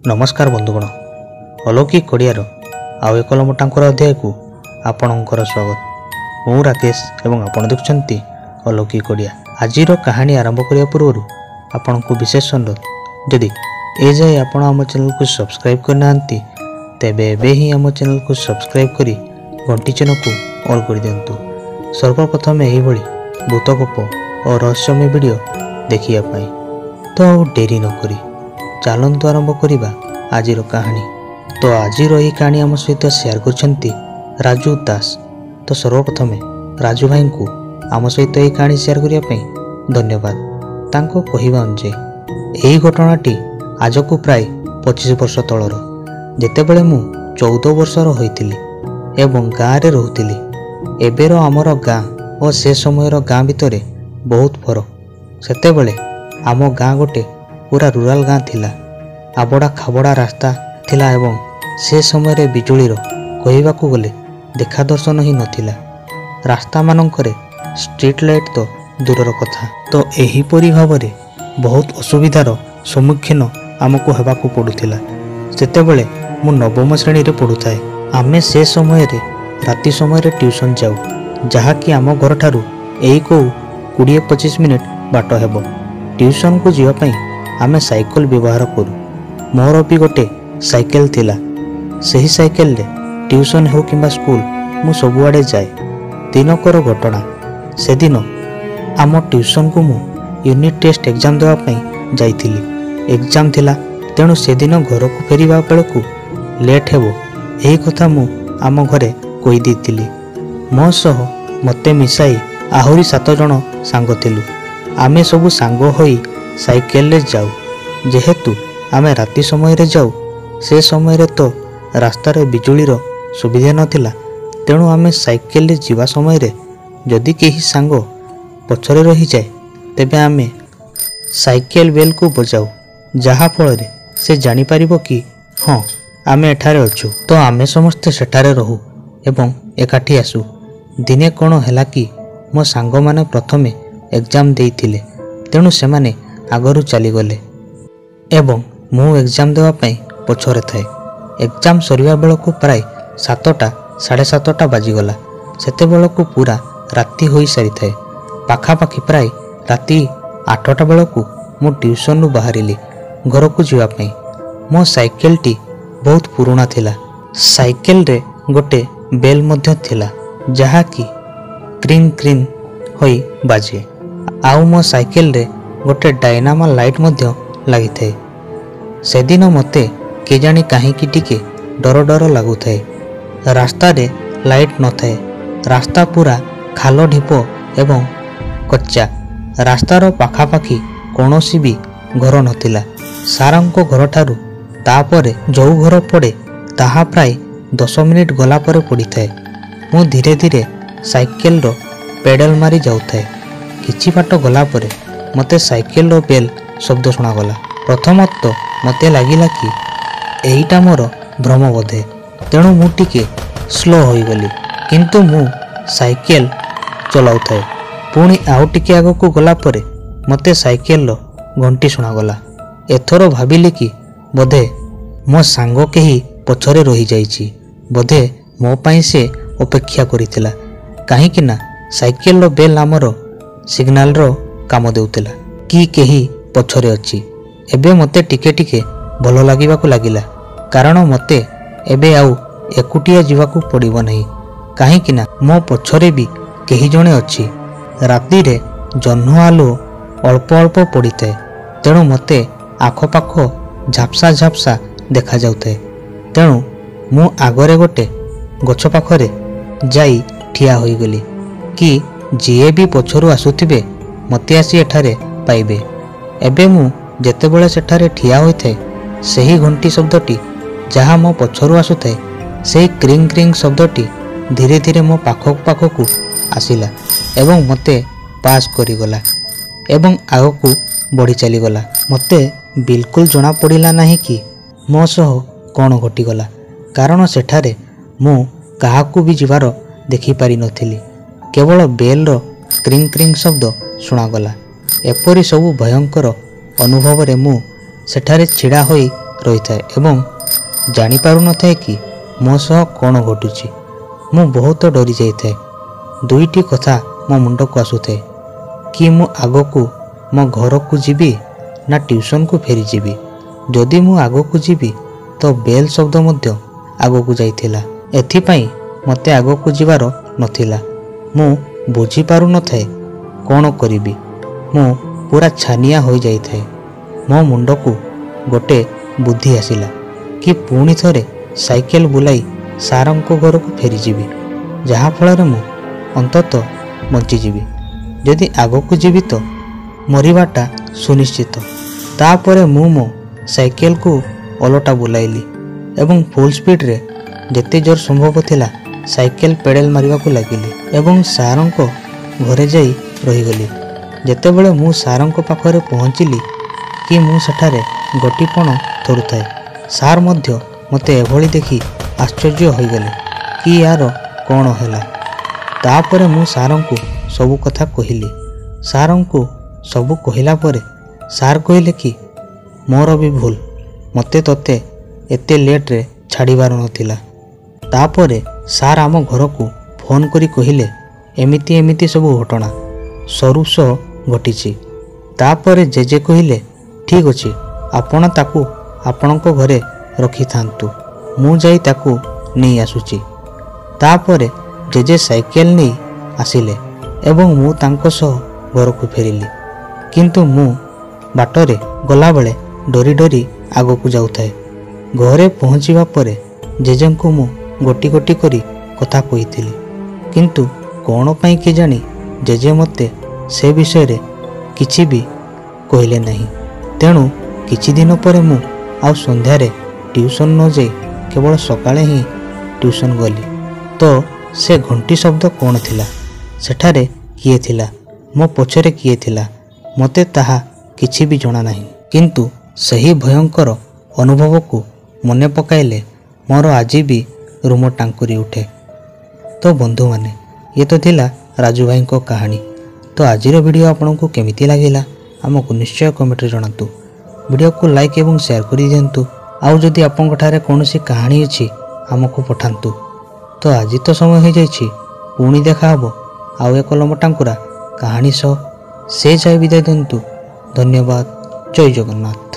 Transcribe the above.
नमस्कार बंधुगण अलौकिक ओडियार आउ एक लमटांकर अध्याय को आपणकर स्वागत। मु राकेश एवं आपण देखुंती अलौकिक ओडिया। आजिर कहानी आरंभ करने पूर्व आपण को विशेष अनुरोध, जदि ए जाए आपण आम चैनल को सब्सक्राइब करना तेबे एबे ही आम चैनल को सब्सक्राइब करी घंटी चिन्ह को ऑल कर दिंतु। सर्वप्रथम यही भूतगप और रहस्यमय वीडियो देखिया पाई। तो आउ डेरी न करी चलतु आरंभ करवा आजिर कहानी। तो आजिर यही कहानी आम सहित शेयर करछंती राजू दास। तो सर्वप्रथम राजू भाई को आम सहित यही कहानी शेयर करने पर धन्यवाद। तांको कहिबा अनुसार यही घटनाटी आज को प्राय 25 वर्ष तलर, जेतेबेले मु 14 वर्षर होइतिली एवं गाँव रे रहुतिली। एबेर आमर गाँ और से समयर गाँ भितर बहुत फरक। सेतेबेले आम गाँ गोटे पूरा रूराल गाँ थिला। आबड़ा खाबड़ा रास्ता थिला एवं से समय बिजुलीर कहवाकू गले देखा दर्शन ही नथिला। रास्ता मानकरे स्ट्रीट लाइट तो दूरर कथा। तो एहीपरि भावरे बहुत असुविधार सम्मुखीन आमको हेबाकू पड़ुथिला। सेतेबेले मु नवम श्रेणी रे पढ़ुथाए। आमे से समय राति समय ट्यूशन जाऊ, जहाँकि आम घर ठारू एई को 20-25 मिनिट बाट हेबो। ट्यूशन को जीवाई आमे साइकेल व्यवहार करूँ। मोर भी गोटे साइकेल थिला। सही साइकेल रे ट्यूशन हो कि स्कूल मु सबुआड़े जाए। दिनकर घटना, से दिन आम ट्यूशन को मु यूनिट टेस्ट एग्जाम देवाई जाइथिली। एग्जाम थिला, तेणु से दिन घर को फेरिबा बेलकू लेट हेबो एही कथा मु आम घरे कहि देइतिली। मो सह मते मिसाई आहुरी 7 जण सांग थिलु। आमे सबु सांग होई साइकेल रे जाऊ। जेहेतु आमे राति समय रे जाऊ, से समय रे तो रास्ता रे बिजुलीर सुविधा नथिला, तेणु आमे साइकेल रे जीवा समय रे जदि केही सांग पछरे रही जाए तेबे आमे साइकेल बेल को बजाऊ, जहा फल रे से जानि परिबो कि हाँ आमे एठारे अछु। तो आमे समस्ते सेठारे रहू एवं एकाठी आसू। दिने कोन हैला कि मो सांग माने प्रथमे एग्जाम देइथिले, तेणु सेमाने आगरू चली गले एवं मु एग्जाम देवा पई पछरे थाए। एग्जाम सरिबा बेलकू प्राय 7टा 7:30 बाजिगला। सेते बेलकू पूरा राति होई सारी थाए। पाखापाखी प्राय राति 8टा बेलकू मु ट्यूशन रु बाहरिली घर को जीवा पई। मो साइकेल टी बहुत पुराना थिला। साइकेल रे गोटे बेल मध्य थिला, जहा कि क्रिंग क्रिंग होई बाजे। आउ मो साइकेल रे गोटे डायनामा लाइट मध्य लगी थाए। से दिन मते केजानी कहीं टिके डर डर लगु थाए। रास्ता रे लाइट न थाए। रास्ता पूरा खाल ढिप एवं कच्चा। रास्तार पाखापाखी कौनसी भी घर नथिला। सारंको घर ठारू तापरे जो घर पड़े ताहा प्राय 10 मिनिट गला परे पड़ी थाए। मु धीरे धीरे साइकेल रो पेडल मारी जाउथाए। किछि बाट गला परे मते साइकेल रो बेल शब्द सुना गला। प्रथमत तो मते लागिला कि एईटा मोर भ्रम बोधे, तेणु मु टिके स्लो होई गली। किंतु मु साइकेल चलाउथाए। पुणी आउ टिके आगो को गला परे मते साइकेल रो घंटी सुना गला। एथरो भाबिली कि बोधे मो सांग केही पछरे रही जाइछि। बोधे मो पई से अपेक्षा करिथिला, काहे कि ना साइकेल रो बेल आमर सिग्नल रो काम देउतिला कि केही पछरे अछि। एबे मते टिके टिके भलो लागिबाकू लागिला, कारण मते एबे आउ एकुटिया जीवाकू पड़िबो नहीं, काहे कि ना मो पछरे भी केही जणे अछि। राति रे जह्न आलो अल्प अल्प पड़िथे, तेणु मते आखपाख झापसा झापसा देखा जाउथे। तेणु मु आगरे गोटे गछ पाखरे जाई ठिया होई गली कि जिए भी पछरु आसुथिबे मते आसी एठारे पाइबे। एबे मु जेतेबेले सेठारे ठिया होइथे, सेही घंटी शब्दटी जहाँ मो पछरु आसुथे, सेही क्रिंग क्रिंग शब्दटी धीरे धीरे मो पाखकू आसिला एवं मते पास करिगला एवं आगकू बढ़ी चलीगला। मते बिल्कुल जना पड़िला नाही कि मो सह कौन घटिगला, कारण सेठारे मु काहाकू भी जीवार देखि पारि नथिली। केवल बेल रो क्रिंग क्रिंग शब्द सुनागला। एपरी सबु भयंकर अनुभव रे मु सेठारे छिड़ा होई ରହିଥାଏ ଏବଂ ଜାଣିପାରୁନଥାଏ କି ମୋ ସହ କ'ଣ ଘଟୁଛି। ମୁଁ ବହୁତ ଡରି ଯାଇଥାଏ। ଦୁଇଟି କଥା ମୋ ମୁଣ୍ଡକୁ ଆସୁଥାଏ କି ମୁଁ ଆଗକୁ ମୋ ଘରକୁ ଯିବି ନା ଟ୍ୟୁସନକୁ ଫେରିଯିବି। ଯଦି ମୁଁ ଆଗକୁ ଯିବି ତ ବେଲ୍ ଶବ୍ଦ ମଧ୍ୟ ଆଗକୁ ଯାଇଥିଲା। ଏଥିପାଇଁ ମୋତେ ଆଗକୁ ଯିବାର ନଥିଲା। ମୁଁ ବୁଝିପାରୁନଥାଏ କ'ଣ କରିବି। ମୁଁ ପୁରା ଛାନିଆ ହୋଇଯାଇଥାଏ। ମୋ ମୁଣ୍ଡକୁ ଗୋଟେ ବୁଦ୍ଧି ଆସିଲା କି ପୁଣି ଥରେ ସାଇକେଲ ବୁଲାଇ ସାରଙ୍କ ଘରକୁ ଫେରିଯିବି, ଯାହାଫଳରେ ମୁଁ ଅନ୍ତତଃ ବଞ୍ଚିଯିବି। ଯଦି ଆଗକୁ ଯିବି ତ ମରିବାଟା ସୁନିଶ୍ଚିତ। ତାପରେ ମୁଁ ମୋ ସାଇକେଲକୁ ଓଲଟା ବୁଲାଇଲି ଏବଂ ଫୁଲ୍ ସ୍ପିଡ଼ରେ ଯେତେ ଜୋର ସମ୍ଭବ ଥିଲା ସାଇକେଲ ପେଡ଼ାଲ ମାରିବାକୁ ଲାଗିଲି ଏବଂ ସାରଙ୍କ ଘରେ ଯାଇ ରହିଗଲି। ଯେତେବେଳେ ମୁଁ ସାରଙ୍କ ପାଖରେ ପହଞ୍ଚିଲି କି ମୁଁ ସେଠାରେ ଗୋଟିପଣ ଥରୁଥାଏ, ସାର୍ ମଧ୍ୟ ମୋତେ ଏଭଳି ଦେଖି ଆଶ୍ଚର୍ଯ୍ୟ ହୋଇଗଲେ କି ୟାର କ'ଣ ହେଲା। ତାପରେ ମୁଁ ସାରଙ୍କୁ ସବୁ କଥା କହିଲି। ସାରଙ୍କୁ ସବୁ କହିଲା ପରେ ସାର୍ କହିଲେ କି ମୋର ବି ଭୁଲ, ମୋତେ ତୋତେ ଏତେ ଲେଟ୍ରେ ଛାଡ଼ିବାର ନଥିଲା। ତାପରେ ସାର୍ ଆମ ଘରକୁ ଫୋନ୍ କରି କହିଲେ ଏମିତି ସବୁ ଘଟଣା ସରୁ ସହ ଘଟିଛି। ତାପରେ ଜେଜେ କହିଲେ ଠିକ୍ ଅଛି, ଆପଣ ତାକୁ ଆପଣଙ୍କ ଘରେ ରଖିଥାନ୍ତୁ, ମୁଁ ଯାଇ ତାକୁ ନେଇ ଆସୁଛି। ତାପରେ ଜେଜେ ସାଇକେଲ ନେଇ ଆସିଲେ ଏବଂ ମୁଁ ତାଙ୍କ ସହ ଘରକୁ ଫେରିଲି। କିନ୍ତୁ ମୁଁ ବାଟରେ ଗଲାବେଳେ ଡରି ଡରି ଆଗକୁ ଯାଉଥାଏ। ଘରେ ପହଞ୍ଚିବା ପରେ ଜେଜେଙ୍କୁ ମୁଁ ଗୋଟି ଗୋଟି କରି କଥା କହିଥିଲି, କିନ୍ତୁ କ'ଣ ପାଇଁ କେଜାଣି ଜେଜେ ମୋତେ ସେ ବିଷୟରେ କିଛି ବି କହିଲେ ନାହିଁ। ତେଣୁ କିଛି ଦିନ ପରେ ମୁଁ ଆଉ ସନ୍ଧ୍ୟାରେ ଟ୍ୟୁସନ୍ ନ ଯାଇ କେବଳ ସକାଳେ ହିଁ ଟ୍ୟୁସନ୍ ଗଲି। ତ ସେ ଘଣ୍ଟି ଶବ୍ଦ କ'ଣ ଥିଲା, ସେଠାରେ କିଏ ଥିଲା, ମୋ ପଛରେ କିଏ ଥିଲା, ମୋତେ ତାହା କିଛି ବି ଜଣା ନାହିଁ। କିନ୍ତୁ ସେହି ଭୟଙ୍କର ଅନୁଭବକୁ ମନେ ପକାଇଲେ ମୋର ଆଜି ବି ରୁମ ଟାଙ୍କୁରି ଉଠେ। ତ ବନ୍ଧୁମାନେ, ଇଏ ତ ଥିଲା ରାଜୁ ଭାଇଙ୍କ କାହାଣୀ। ତ ଆଜିର ଭିଡ଼ିଓ ଆପଣଙ୍କୁ କେମିତି ଲାଗିଲା ଆମକୁ ନିଶ୍ଚୟ କମେଣ୍ଟରେ ଜଣାନ୍ତୁ। ଭିଡ଼ିଓକୁ ଲାଇକ୍ ଏବଂ ସେୟାର କରିଦିଅନ୍ତୁ। ଆଉ ଯଦି ଆପଣଙ୍କଠାରେ କୌଣସି କାହାଣୀ ଅଛି ଆମକୁ ପଠାନ୍ତୁ। ତ ଆଜି ତ ସମୟ ହୋଇଯାଇଛି, ପୁଣି ଦେଖା ହେବ ଆଉ ଏକ ଲମ୍ବ ଟାଙ୍କୁରା କାହାଣୀ ସହ। ସେ ଯାଏ ବିଦାୟ ଦିଅନ୍ତୁ। ଧନ୍ୟବାଦ। ଜୟ ଜଗନ୍ନାଥ।